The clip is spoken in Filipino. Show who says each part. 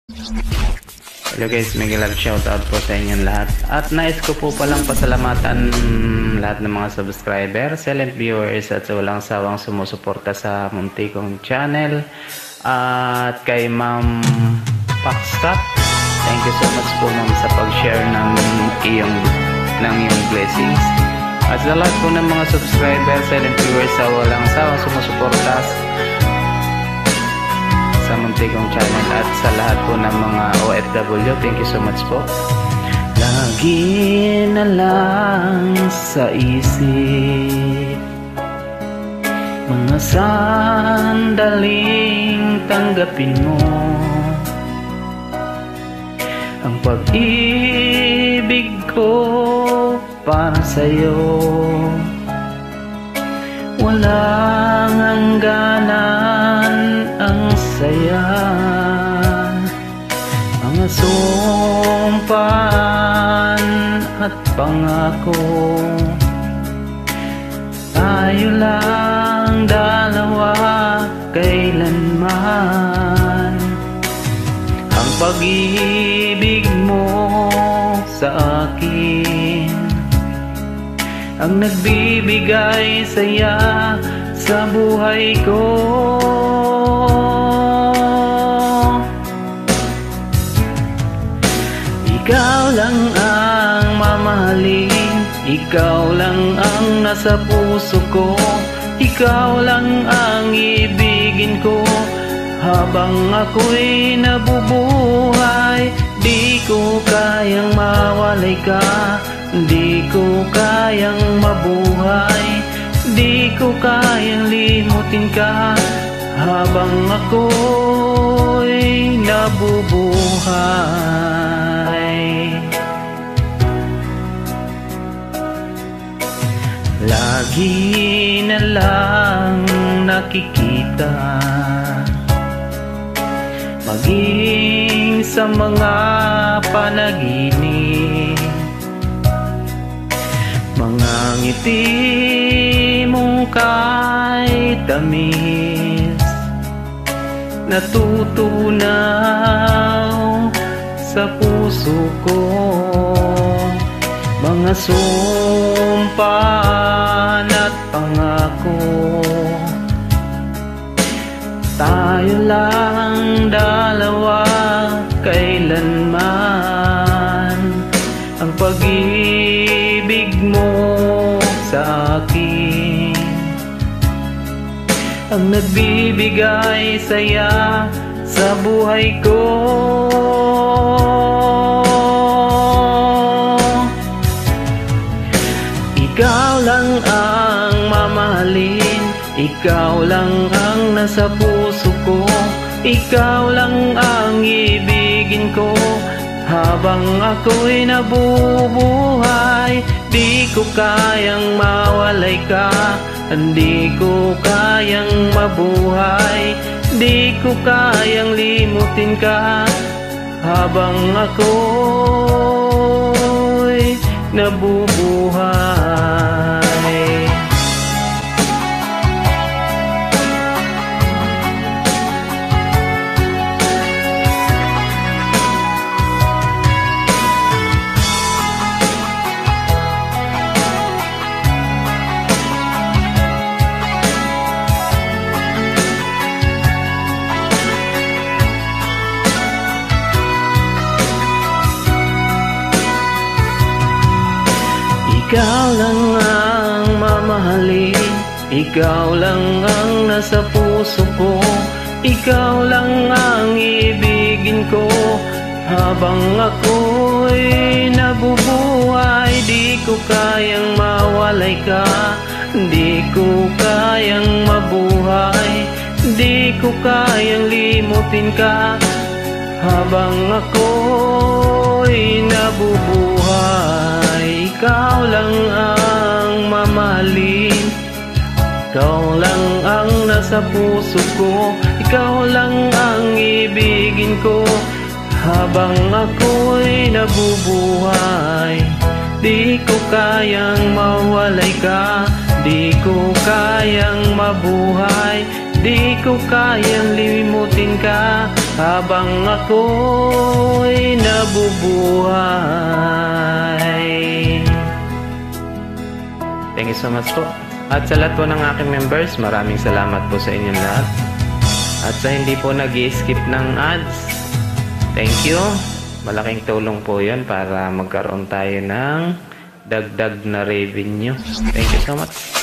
Speaker 1: Hello guys, mega love shoutout po sa inyong lahat. At nais ko po palang pasalamatan lahat ng mga subscriber, silent viewers at sa walang sawang sumusuporta sa munti kong channel. At kay Ma'am Paxcat, thank you so much po ma'am sa pag-share ng iyong blessings. At sa lahat po ng mga subscriber, silent viewers sa walang sawang sumusuporta sa munti kong channel at sa lahat po ng mga OFW, thank you so much po. Lagi na lang sa isip mga sandaling tanggapin mo ang pag-ibig ko para sa'yo. Walang hangganan ang saya, mga sumpaan at pangako. Tayo lang dalawa kailanman. Ang pag-ibig mo sa akin ang nagbibigay saya sa buhay ko. Ikaw lang ang mamahalin, ikaw lang ang nasa puso ko, ikaw lang ang ibigin ko. Habang ako'y nabubuhay, di ko kayang mawalay ka, di ko kayang mabuhay, di ko kayang limutin ka. Habang ako'y nabubuhay, lagi na lang nakikita, maging sa mga panaginip, mga ngiti mong kay tamis, natutunaw sa puso ko. Mga sumpaan at pangako, tayo lang dalawa kailanman. Ang pag-ibig mo sa akin ang nagbibigay saya sa buhay ko. Ikaw lang ang mamahalin, ikaw lang ang nasa puso ko, ikaw lang ang ibigin ko. Habang ako'y nabubuhay, di ko kayang mawalay ka, di ko kayang mabuhay, di ko kayang limutin ka. Habang ako'y nabubuhay. Ikaw lang ang mamahalin, ikaw lang ang nasa puso ko, ikaw lang ang ibigin ko. Habang ako'y nabubuhay, di ko kayang mawalay ka, di ko kayang mabuhay, di ko kayang limutin ka. Habang ako'y nabubuhay, ikaw lang ang mamahalin, ikaw lang ang nasa puso ko, ikaw lang ang ibigin ko. Habang ako'y nabubuhay, di ko kayang mawalay ka, di ko kayang mabuhay, di ko kayang limutin ka. habang ako'y nabubuhay. Thank you so much po. At sa lahat po ng aking members, maraming salamat po sa inyong lahat. At sa hindi po nag-i-skip ng ads, thank you. Malaking tulong po yun para magkaroon tayo ng dagdag na revenue. Thank you so much.